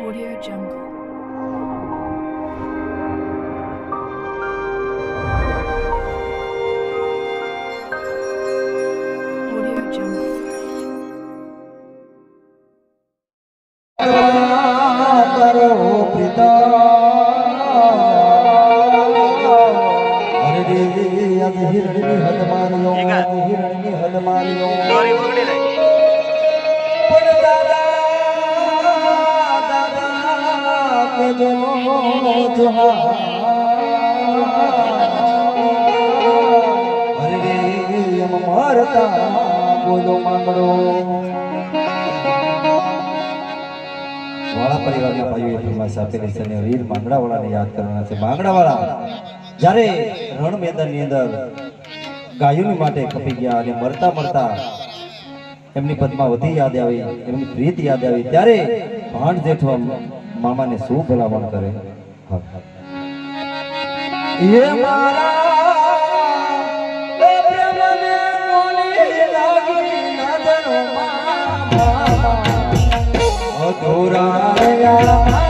Audio Jungle. Audio Jungle. करो पिता अरे रे अब हिरणी हद मारियो हिरणी हद मारियो पण दादा दादा के जो जोहा अरे रे हम मारता बोलो मांगड़ो वाला परिवार में भाइयों फरमाइश આપેલી છે ને વીર માંગડાવાળાને યાદ કરવાના છે માંગડાવાળા જ્યારે રણ મેદાનની અંદર ગાયોની માટે કપી ગયા અને મરતા મરતા એમની પદ્માવતી યાદ આવી એમની પ્રીત યાદ આવી ત્યારે ભાણ જેઠવા મામાને શું ભલામણ કરે એ મારા એ પ્રેમને મોલી લાગી નજરો મામા અધૂરા